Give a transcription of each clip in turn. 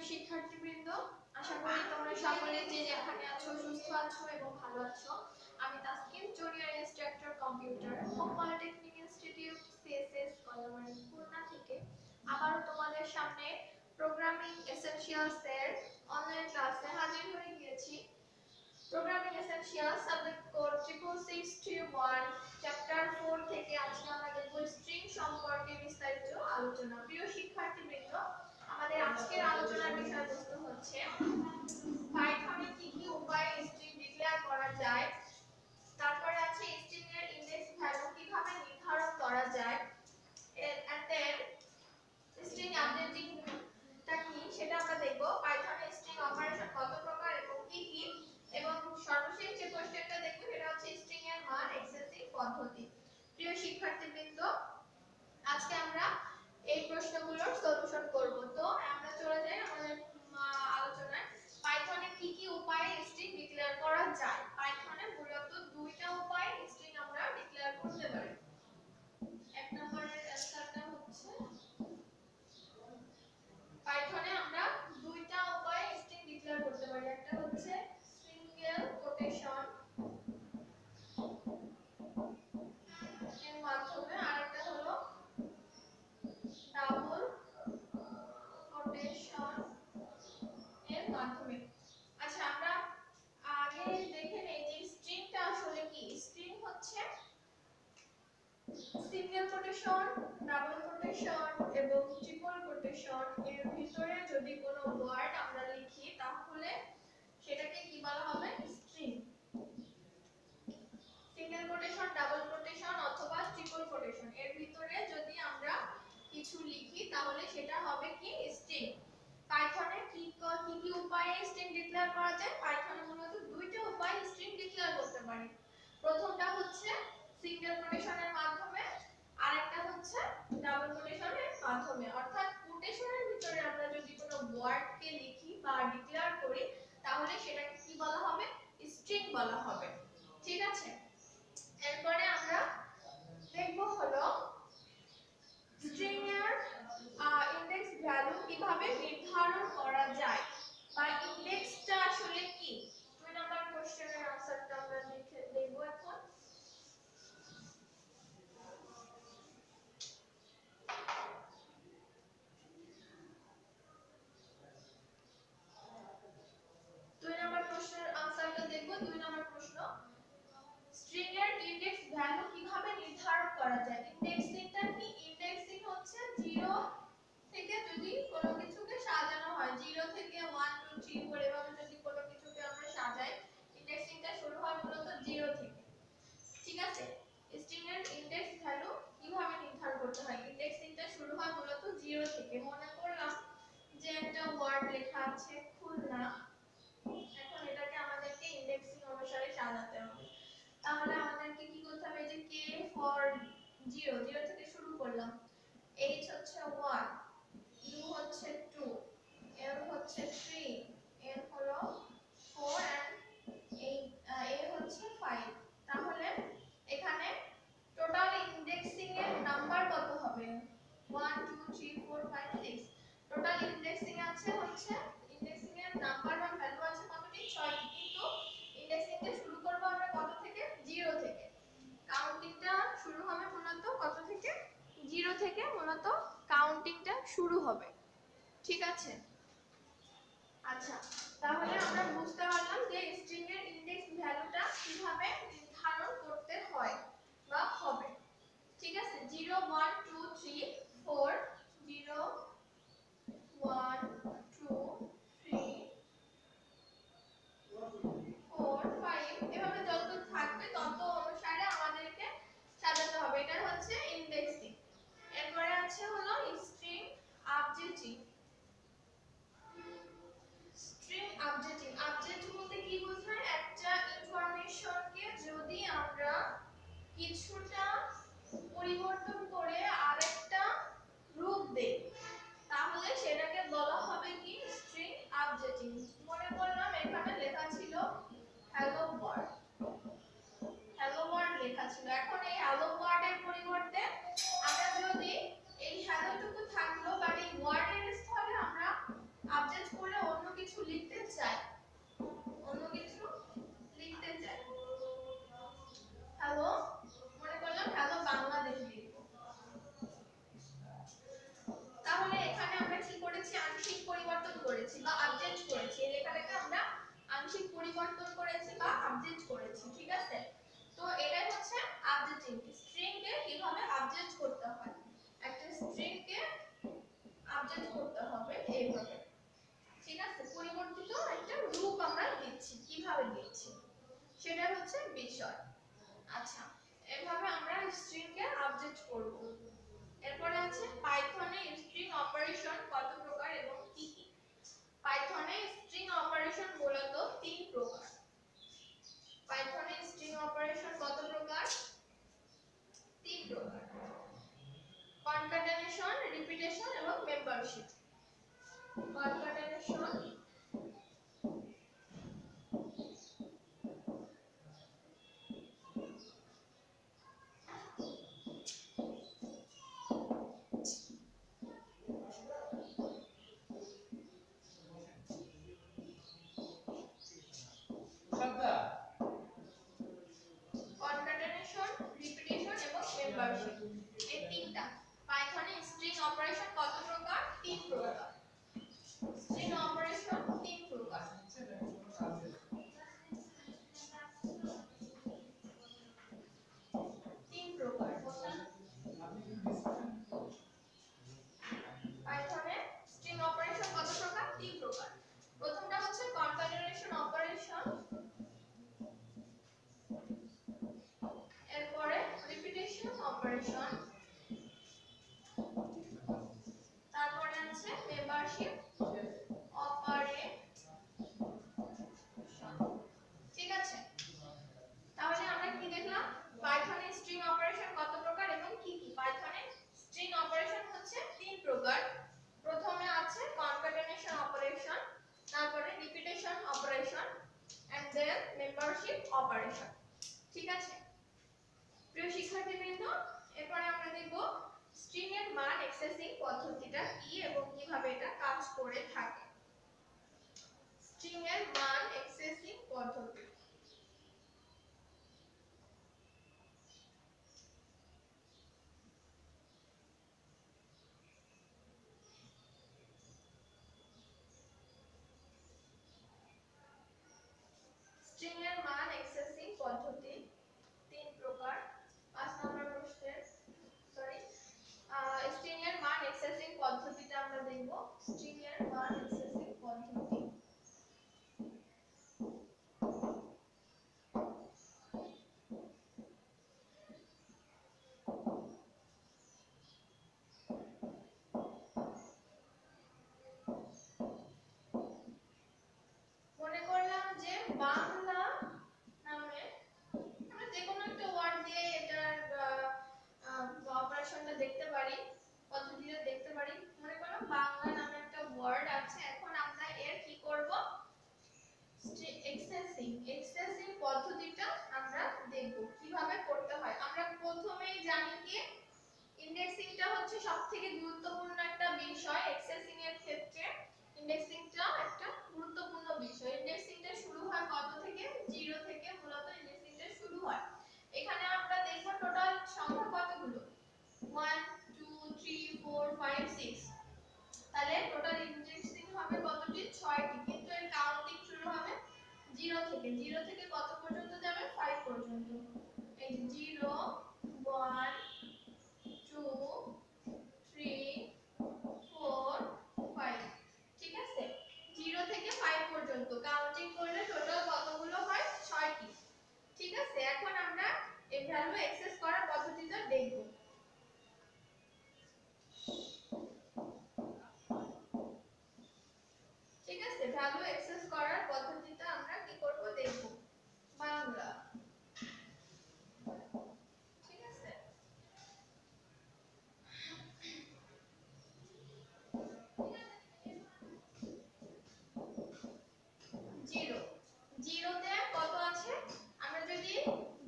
শিক্ষার্থীবৃন্দ, আশা করি তোমরা সকলে যে যেখানে আছো সুস্থ আছো এবং ভালো আছো। আমি Taskin, junior instructor computer, home polytechnic institute CSS Kalabari Khulna থেকে আবারও তোমাদের সামনে প্রোগ্রামিং এসেনশিয়ালস এর অনলাইন ক্লাসে হাজির হয়ে গিয়েছি। Programming essentials subject code 66631 chapter 4 থেকে আজকে আমরা দেখব স্ট্রিং সম্পর্কে বিস্তারিত আলোচনা। প্রিয় শিক্ষার্থীবৃন্দ, আমাদের আজকের আলোচনার বিষয়বস্তু হচ্ছে পাইথনে কি কি উপায়ে স্ট্রিং ডিক্লেয়ার করা যায়, তারপরে আছে স্ট্রিং এর ইনডেক্স ভ্যালু কিভাবে নির্ধারণ করা যায়, এন্ড দেন স্ট্রিং আপডেটিং টা কি সেটা আমরা দেখব, পাইথনে স্ট্রিং অপারেশন কত প্রকার এবং কি কি, এবং সর্বশেষ যে কোশ্চেনটা দেখব সেটা হচ্ছে স্ট্রিং এর মান অ্যাক্সেসিং পদ্ধতি। প্রিয় শিক্ষার্থীবৃন্দ, আজকে আমরা এই প্রশ্নগুলোর সলিউশন করব। তো আমরা চলে যাই আমাদের আলোচনায়। পাইথনে কি কি উপায়ে স্ট্রিং ডিক্লেয়ার করা যায়? পাইথনে মূলত দুইটা উপায়ে স্ট্রিং আমরা ডিক্লেয়ার করতে পারি। এক নম্বরের অ্যানসারটা হচ্ছে পাইথনে আমরা দুইটা উপায়ে স্ট্রিং ডিক্লেয়ার করতে পারি। একটা হচ্ছে সিঙ্গেল কোটেশন এর মাধ্যমে, আরেকটা হলো ডাবল কোটেশন এর মাধ্যমে। আচ্ছা, আমরা আগে দেখে নেই যে স্ট্রিংটা আসলে কি। স্ট্রিং হচ্ছে সিঙ্গেল কোটেশন, ডাবল কোটেশন এবং ট্রিপল কোটেশন এর ভিতরে যদি কোনো ওয়ার্ড আমরা লিখি তাহলে সেটাকে কি বলা হবে? String. Single quotation, double quotation অথবা ট্রিপল কোটেশন এর ভিতরে যদি আমরা কিছু লিখি তাহলে সেটা হবে কি? স্ট্রিং। পাইথনে কি কি উপায়ে স্ট্রিং ডিক্লেয়ার করা যায়? পাইথনে মূলত দুইটা উপায়ে স্ট্রিং ডিক্লেয়ার করতে পারি। প্রথমটা হচ্ছে সিঙ্গেল কোটেশনের মাধ্যমে, আরেকটা হচ্ছে ডাবল কোটেশনের মাধ্যমে। অর্থাৎ কোটেশনের ভিতরে আমরা যদি কোনো ওয়ার্ডকে লিখি বা ডিক্লেয়ার করি তাহলে সেটাকে কি বলা হবে? স্ট্রিং বলা হবে। ঠিক আছে, এরপরে আমরা দেখব হলো স্ট্রিং এর ইনডেক্স ভ্যালু কিভাবে নির্ধারণ করা যায় বা ইনডেক্সটা আসলে কি। 2 নাম্বার কোশ্চেনের আনসারটা আমরা দেখব এখন। স্ট্রিং এর ইনডেক্স ভ্যালু কিভাবে নির্ধারণ করা যায়? ইনডেক্সিংটা কি? ইনডেক্সিং হচ্ছে 0 থেকে যদি কোনো কিছুকে সাজানো হয়, 0 থেকে 1 2 3 4 এভাবে যদি কোনো কিছুকে আমরা সাজাই, ইনডেক্সিংটা শুরু হয় মূলত 0 থেকে। ঠিক আছে, স্ট্রিং এর ইনডেক্স ভ্যালু কিভাবে নির্ধারণ করতে হয়? ইনডেক্সিংটা শুরু হয় মূলত 0 থেকে। মনে করলাম যে একটা ওয়ার্ড লেখা আছে খুলনা, এখন এটাকে আমাদেরকে ইনডেক্সিং অনুসারে সাজাতে হবে। তাহলে আমাদেরকে কি করতে হবে? যে k ফর 0, 0 থেকে শুরু করলাম, h হচ্ছে 1, u হচ্ছে 2, l হচ্ছে 3, n হলো 4 and a হচ্ছে 5। তাহলে এখানে টোটাল ইনডেক্সিং এর নাম্বার কত হবে? 1 2 3 4 5 6। টোটাল ইনডেক্সিং আছে হচ্ছে, ইনডেক্সিং এর নাম্বার বা ভ্যালু আছে কতটি? 6টি। কিন্তু ইনডেক্সিংটা শুরু করব আমরা কত থেকে? 0 থেকে। কাউন্টিংটা শুরু হবে মূলত কত থেকে? 0 থেকে মূলত কাউন্টিংটা শুরু হবে। ঠিক আছে, আচ্ছা, তাহলে আমরা বুঝতে পারলাম যে স্ট্রিং এর ইনডেক্স ভ্যালুটা কিভাবে নির্ধারণ করতে হয় বা হবে। ঠিক আছে, 0 1 2 3 4, 0 1 2 3 4 5 এভাবে যত থাকবে তত অনুসারে আমাদেরকে সাজাতে হবে। এটা হচ্ছে ইনডেক্সিং। এরপরে আছে হলো string updating. String updating, update বলতে কি বোঝায়? একটা ইনফরমেশনকে যদি আমরা কিছুটা পরিবর্তন করে আরেকটা রূপ দেই তাহলে সেটাকে বলা হবে কি? String updating. মনে করলাম এখানে লেখা ছিল হ্যালো ওয়ার্ল্ড, হ্যালো ওয়ার্ল্ড লেখা ছিল। এখন এই হ্যালো ওয়ার্ল্ডের পরিবর্তে আমরা যদি এই হ্যালোটুকু থাকলো বাট এই ওয়ার্ডের স্থলে আমরা আপডেট আপডেট করতে হয়, একটা স্ট্রিংকে আপডেট করতে হবে এইভাবে। ঠিক আছে, পরিবর্তিত একটা রূপ আমরা দিচ্ছি, কিভাবে দিচ্ছি সেটা হচ্ছে বিষয়। আচ্ছা, এভাবে আমরা স্ট্রিংকে আপডেট করব। এরপরে আছে পাইথনে স্ট্রিং অপারেশন কত প্রকার এবং কি কি। পাইথনে স্ট্রিং অপারেশন মূলত তিন প্রকার। পাইথনে স্ট্রিং অপারেশন কত প্রকার? তিন প্রকার: কনক্যাটেনেশন, রিপিটেশন এবং মেম্বারশিপ। কনক্যাটেনেশন, কনক্যাটেনেশন, রিপিটেশন এবং মেম্বারশিপ, এই তিনটা। পাইথনে স্ট্রিং অপারেশন কত প্রকার? তিন প্রকার। স্ট্রিং অপারেশন তিন প্রকার। তিন প্রকার। পাইথনে স্ট্রিং অপারেশন কত প্রকার? তিন প্রকার। প্রথমটা হচ্ছে কনক্যাটেনেশন অপারেশন, এরপরে রিপিটেশন অপারেশন, তারপরে আছে মেম্বারশিপ অপারেশন। ঠিক আছে, তাহলে আমরা কি দেখলাম? পাইথনে স্ট্রিং অপারেশন কত প্রকার এবং কি কি। পাইথনে স্ট্রিং অপারেশন হচ্ছে তিন প্রকার। প্রথমে আছে কনক্যাটেনেশন অপারেশন, তারপরে repetition operation and then membership operation. ঠিক আছে প্রিয় শিক্ষার্থীবৃন্দ, এরপরে আমরা দেখব স্ট্রিং এর মান অ্যাক্সেসিং পদ্ধতিটা কি এবং কিভাবে এটা কাজ করে থাকে। স্ট্রিং এর মান অ্যাক্সেসিং পদ্ধতি। স্ট্রিং এর মান অ্যাক্সেসিং পদ্ধতি তিন প্রকার। 5 নম্বর প্রশ্নের স্ট্রিং এর মান অ্যাক্সেসিং পদ্ধতিটা আমরা দেখব। স্ট্রিং এর মান অ্যাক্সেসিং পদ্ধতি। মনে করলাম যে বাংলা নামে আমরা যে কোনো একটা ওয়ার্ড দিয়ে এটার অপারেশনটা দেখতে পারি, পদ্ধতিটা দেখতে পারি। মনে করলাম বাংলা নামে একটা ওয়ার্ড আছে, এখন আমরা এর কি করব? এক্সেসিং পদ্ধতিটা আমরা দেখব কিভাবে করতে হয়। আমরা প্রথমেই জানি কি ইন্ডেক্সিংটা হচ্ছে সবথেকে গুরুত্বপূর্ণ একটা বিষয় এক্সেসিং এর ক্ষেত্রে। ইন্ডেক্সিংটা একটা গুরুত্বপূর্ণ বিষয়। ইন্ডেক্সিংটা শুরু হয় কত থেকে? 0 থেকে মূলত ইন্ডেক্সিংটা শুরু হয়। এখানে আমরা দেখব টোটাল সংখ্যা কতগুলো? 1 2 3 4 5 6। তাহলে টোটাল ইন্ডেক্সিং হবে কতটি? 6টি, কিন্তু এর কাউন্টিং শুরু হবে 0 থেকে। 0 থেকে কত পর্যন্ত যাবে? 5 পর্যন্ত। এই যে 0 1 2 3 4 5। ঠিক আছে, 0 থেকে 5 পর্যন্ত কাউন্টিং করলে টোটাল কতগুলো হয়? 6টি। ঠিক আছে, এখন আমরা এই ভ্যালু অ্যাক্সেস করার পদ্ধতিটা দেখব। ঠিক আছে, ভ্যালু অ্যাক্সেস করার পদ্ধতিটা আমরা কি করব? দেখব। বাংলা। ঠিক আছে, 0 0তে কত আছে? আমরা যদি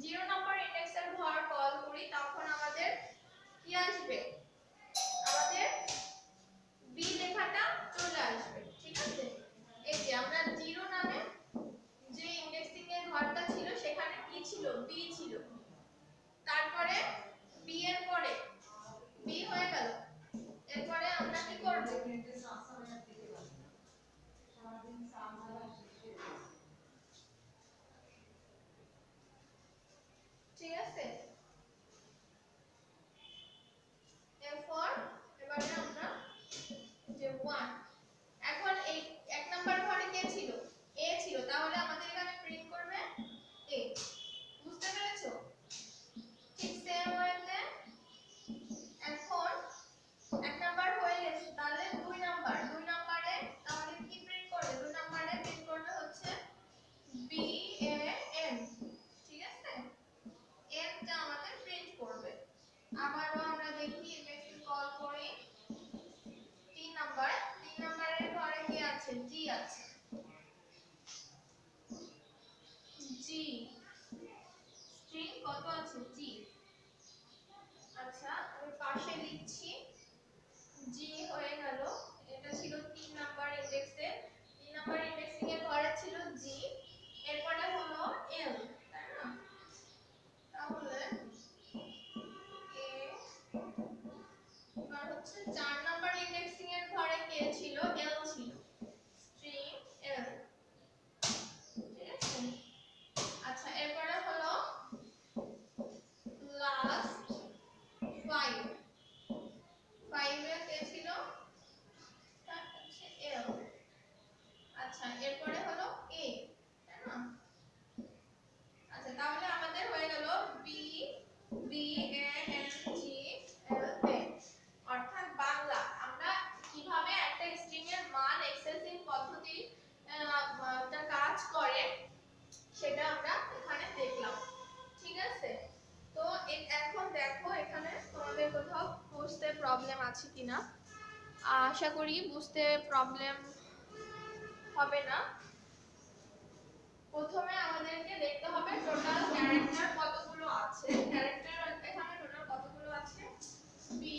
0 নম্বর ইন্ডেক্সের ঘর কল করি তখন আমাদের কি আসবে? আমাদের বি লেখাটা চলে আসবে। ঠিক আছে, এই যে আমরা 0 নামে যে ইন্ডেক্সিং এর ঘরটা ছিল সেখানে কি ছিল? বি ছিল। তারপরে বি এর পরে বি হয়ে গেল। এরপরে আমরা কি করব? ঠিক আছে, কত আছে জি। আচ্ছা আমি পাশে লিখছি জি হয়ে গেল। এটা ছিল 3 নাম্বার ইনডেক্সে, 3 নাম্বার ইনডেক্সিং এর ঘরে ছিল জি, এরপরে হলো এল, তাই না? তাহলে এ আর হচ্ছে 4 নাম্বার ইনডেক্সিং এর ঘরে কে ছিল? এল ছিল, স্ট্রিং এল, ঠিক আছে? আচ্ছা এরপরে হলো লাস্ট 5, 5 এ কে ছিল? তার হচ্ছে এল। আচ্ছা এরপরে হলো এ, তাই না? আচ্ছা তাহলে আমাদের হয়ে গেল B, B A N G L A, অর্থাৎ বাংলা আমরা কিভাবে একটা স্ট্রিং এর মান এক্সেসিং পদ্ধতি টা কাজ করে সেটা আমরা এখানে দেখলাম, ঠিক আছে? তো এখন দেখো এখানে তোমাদের কোথাও বুঝতে প্রবলেম আছে কিনা। আশা করি বুঝতে প্রবলেম হবে না। প্রথমে আমাদেরকে দেখতে হবে টোটাল ক্যারেক্টার কতগুলো আছে। ক্যারেক্টার এখানে টোটাল কতগুলো আছে? B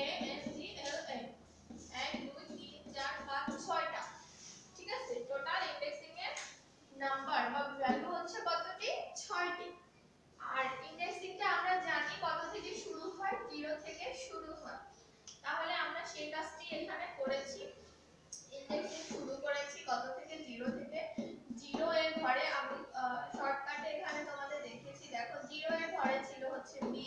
A N G L এ, 1 2 3 4 5 6টা, ঠিক আছে? টোটাল ইনডেক্সিং এর নাম্বার বা ভ্যালু হচ্ছে কতটি? 6টি। আর ইনডেক্সিংটা আমরা জানি কত থেকে শুরু হয়? 0 থেকে শুরু হয়। তাহলে আমরা সেই কাজটি এখানে করেছি, ইনডেক্সিং শুরু করেছি কত থেকে? 0 থেকে। 0 এর ঘরে আমি শর্টকাটে এখানে তোমাদের দেখিয়েছি, দেখো 0 এর ঘরে ছিল হচ্ছে বি,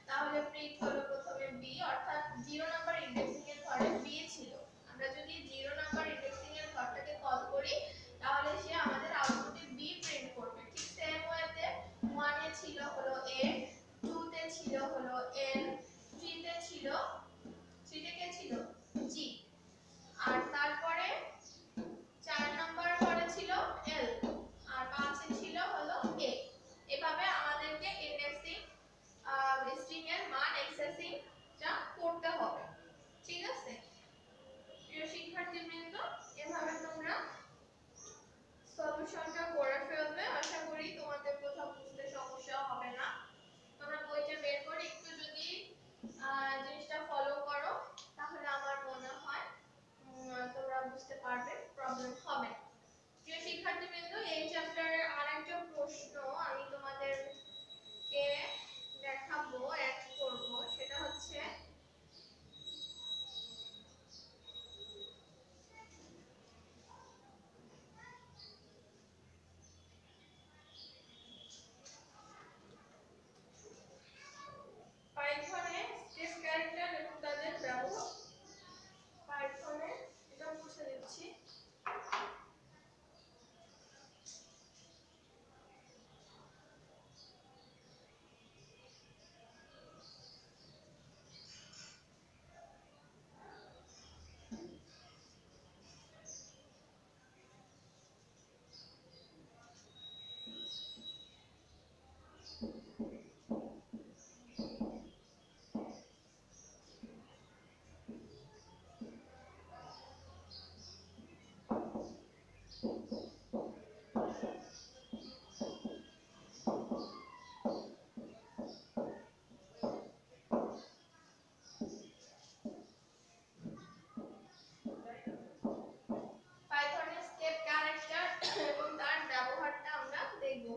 তাহলে প্রিন্ট হলো প্রথমে বি, অর্থাৎ 0 নাম্বার ইনডেক্সিং এর ঘরে বি ছিল। আমরা যদি 0 নাম্বার ইনডেক্সিং এর ঘরটাকে কল করি তাহলে সে আমাদের আউটপুটে বি প্রিন্ট করবে। ঠিক সেম ওয়েতে 1 এ ছিল হলো এ, 2 তে ছিল হলো এন, 3 তে ছিল, 3 তে কে ছিল? জি। আর তারপরে 4 নাম্বার ঘরে ছিল এল, আর 5 এ ছিল হলো এ। এভাবে আমাদেরকে ইনডেক্সিং স্ট্রিং এর মান এক্সেসিং টা করতে হবে, ঠিক আছে? প্রিয় শিক্ষার্থীবৃন্দ, এভাবে তোমরা সলিউশনটা করে ফেলবে। আশা করি তোমাদের কোথাও বুঝতে সমস্যা হবে না। তোমরা বইটা বের করে একটু যদি জিনিসটা ফলো করো তাহলে আমার মনে হয় তোমরা বুঝতে পারবে, প্রবলেম হবে না। প্রিয় শিক্ষার্থীবৃন্দ, এই চ্যাপ্টারের আরেকটা প্রশ্ন আমি তোমাদেরকে দেখাবো, অ্যাড করব, সেটা হচ্ছে পাইথনে স্টেট ক্যারেক্টার এবং তাদের ব্যবহার। পাইথনে এটা মুছে দিচ্ছি। পাইথনে স্টেপ ক্যারেক্টার এবং তার ব্যবহারটা আমরা দেখব।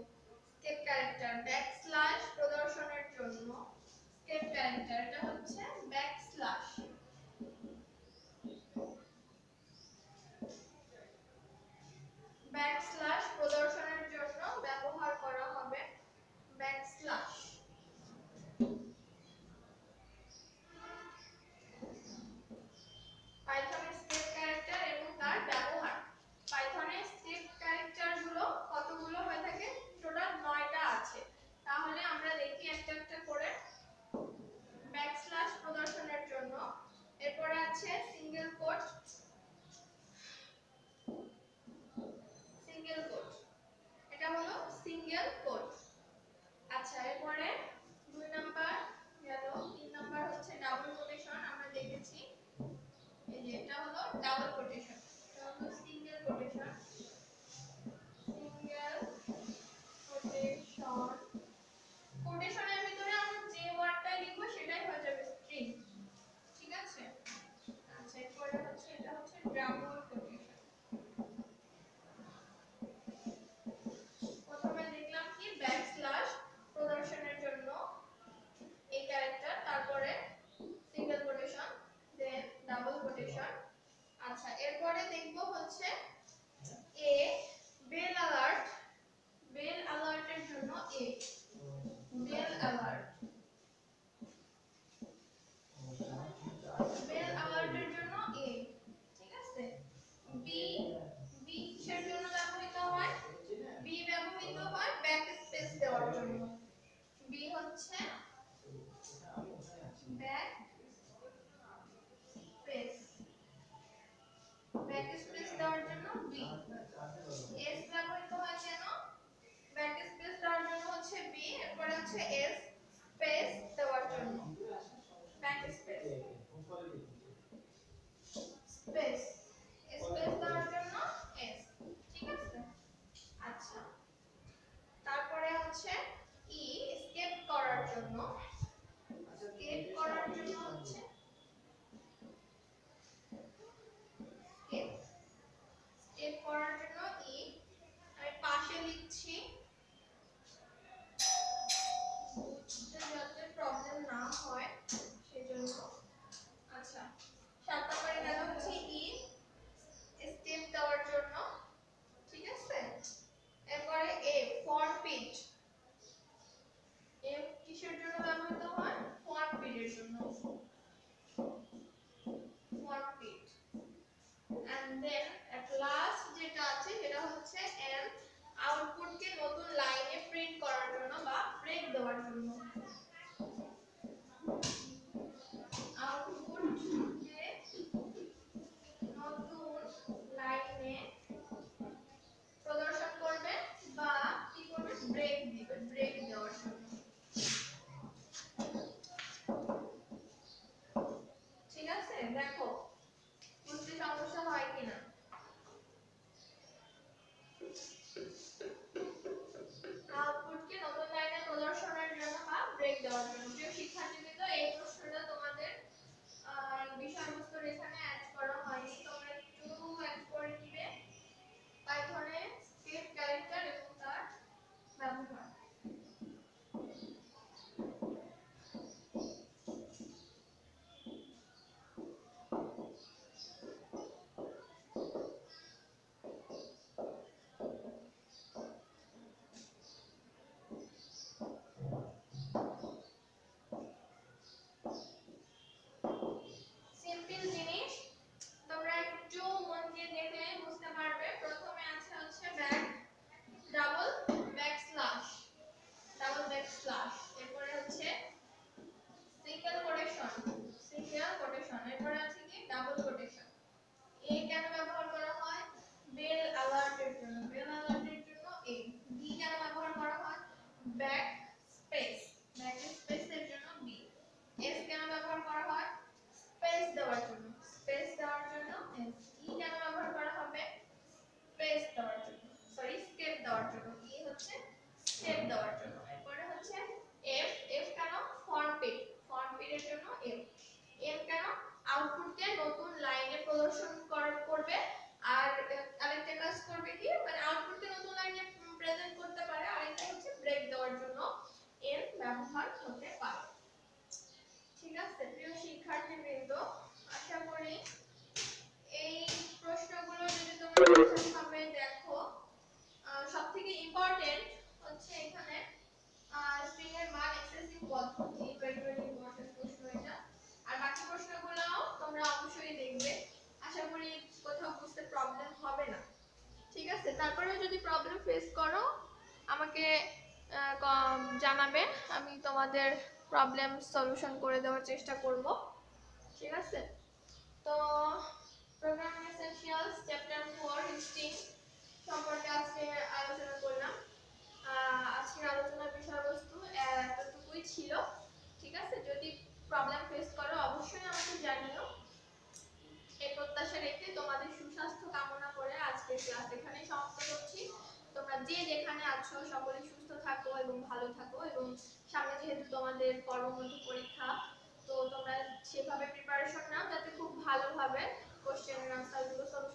স্টেপ ক্যারেক্টার ব্যাকস্ল্যাশ প্রদর্শনের জন্য স্টেপ ক্যারেক্টার এটা হচ্ছে ব্যাকস্ল্যাশ, ব্যাকস্ল্যাশ প্রদর্শনের জন্য ব্যবহার করা হবে ব্যাকস্ল্যাশ। পাইথনের স্টেপ ক্যারেক্টার এবং তার ব্যবহার। পাইথনের স্টেপ ক্যারেক্টার গুলো কতগুলো হয়ে থাকে? টোটাল 9টা আছে। তাহলে আমরা দেখি একটা একটা করে। ব্যাকস্ল্যাশ কোটেশনের ভিতরে আমরা যে ওয়ার্ডটা লিখবো সেটাই হয়ে যাবে স্ট্রিং, ঠিক আছে। আচ্ছা এরপরে হচ্ছে এটা হচ্ছে ডাবল কোটেশন। প্রথমে দেখলাম কি ব্যাকস্ল্যাশ প্রদর্শনের জন্য এই ক্যারেক্টার, তারপরে সিঙ্গেল কোটেশন, দেন ডাবল কোটেশন। আচ্ছা এরপরে দেখব হচ্ছে এ বেল অ্যালার্ট, বেল অ্যালার্টের জন্য এ বেল অ্যালার্ট, বেল অ্যালার্টের জন্য এ, ঠিক আছে। বি, বি কিসের জন্য ব্যবহৃত হয়? বি ব্যবহৃত হয় ব্যাক স্পেস দেওয়ার জন্য। বি হচ্ছে ব্যাক স্পেস, ব্যাক স্পেস দেওয়ার জন্য বি। এস ব্যবহৃত হয় কেন? ব্যাক স্পেস দেওয়ার জন্য হচ্ছে বি, এরপর হচ্ছে এস স্পেস দেওয়ার জন্য, ব্যাক স্পেস, স্পেস স্পেস দেওয়ার জন্য এস, ঠিক আছে। আচ্ছা তারপরে হচ্ছে ই স্কেপ করার জন্য, স্কেপ করার জন্য হচ্ছে স্কেপ, স্কেপ করার জন্য ই। আমি পাশে লিখছি বুঝতে যাতে প্রবলেম না হয় সেজন্য। আচ্ছা 7 নম্বরে গেল হচ্ছে ই স্টেপ দেওয়ার জন্য, ঠিক আছে। এরপরে এ ফন্ট পিচ, এ কিসের জন্য ব্যবহৃত হয়? ফন্ট পিচের জন্য, font pitch. And then at last যেটা আছে সেটা হচ্ছে এন আউটপুটকে নতুন লাইনে প্রিন্ট করার জন্য বা ব্রেক দেওয়ার জন্য, আউটপুটকে নতুন লাইনে প্রদর্শন করবে বা কি করবে? ব্রেক দিবে, ব্রেক দেওয়ার জন্য, ঠিক আছে। দেখো বুঝতে সমস্যা হয় কিনা। আউটপুটকে নতুন লাইনে প্রদর্শনের জন্য বা ব্রেক দেওয়ার জন্য। প্রিয় শিক্ষার্থীবৃন্দ এই প্রশ্নটা তোমাদের বিষয়বস্তুর এখানে অ্যাড করা হয়নি, তোমরা একটু অ্যাড করে দিবে পাইথনে স্কেপ ক্যারেক্টার এবং তার ব্যবহার। সিম্পল জিনিস তোমরা একটু মন দিয়ে দেখলে বুঝতে পারবে। প্রথমে আছে হচ্ছে back double backslash, double backslash, এরপরে হচ্ছে সিঙ্গেল কোটেশন, সিঙ্গেল কোটেশন, এরপরে আছে কি ডাবল কোটেশন। এ কেন ব্যবহার করা হয়? বেল অ্যালার্টের জন্য, বেল অ্যালার্টের জন্য এ। বি কেন ব্যবহার করা হয়? ব্যাক স্পেস, ব্যাক স্পেসের জন্য বি। এস কেন ব্যবহার করা হয়? স্পেস দেওয়ার জন্য, স্পেস দেওয়ার জন্য এস। ই কেন ব্যবহার করা হবে? স্পেস দেওয়ার জন্য, সরি স্কেপ দেওয়ার জন্য। ই হচ্ছে স্কেপ দেওয়ার জন্য। এরপরে হচ্ছে এফ, এফ কেন? ফন্ট পিড, ফন্ট পিডের জন্য এফ। এম কেন? আউটপুটকে নতুন লাইনে প্রদর্শন করবে আর আরেকটা কাজ করবে কি, মানে আউটপুটকে নতুন লাইনে প্রেজেন্ট করতে পারে, আরেকটা হচ্ছে ব্রেক দেওয়ার জন্য এর ব্যবহার হতে পারে, ঠিক আছে। প্রিয় শিক্ষার্থীবৃন্দ আশা করি এই প্রশ্নগুলো যদি তোমরা ঠিকঠাকভাবে দেখো, সবথেকে ইম্পর্টেন্ট হচ্ছে এখানে স্ট্রিং এর মান এক্সেসিভ পদ্ধতি, ভেরি ভেরি ইম্পর্টেন্ট প্রশ্ন এটা। আর বাকি প্রশ্নগুলো তোমরা অবশ্যই দেখবে, আশা করি কোথাও বুঝতে প্রবলেম হবে না, ঠিক আছে। তারপরে যদি প্রবলেম ফেস করো আমাকে জানাবে, আমি তোমাদের প্রবলেম সলিউশন করে দেওয়ার চেষ্টা করব, ঠিক আছে। তো প্রোগ্রামিং এসেনশিয়ালস চ্যাপ্টার 4 হিস্ট্রি সম্পর্কে আজকে আলোচনা করলাম। আজকের আলোচনার বিষয়বস্তু এতটুকুই ছিল, ঠিক আছে। যদি প্রবলেম ফেস করো অবশ্যই আমাকে জানিও। এই প্রত্যাশা রেখে তোমাদের সুস্বাস্থ্য কামনা করে আজকের ক্লাস এখানেই সমাপ্ত করছি। তোমরা যে যেখানে আছো সকলে সুস্থ থাকো এবং ভালো থাকো, এবং সামনে যেহেতু তোমাদের পরবর্তী পরীক্ষা, তো তোমরা সেভাবে প্রিপারেশন নাও যাতে খুব ভালোভাবে কোশ্চেন এর আনসারগুলো সলভ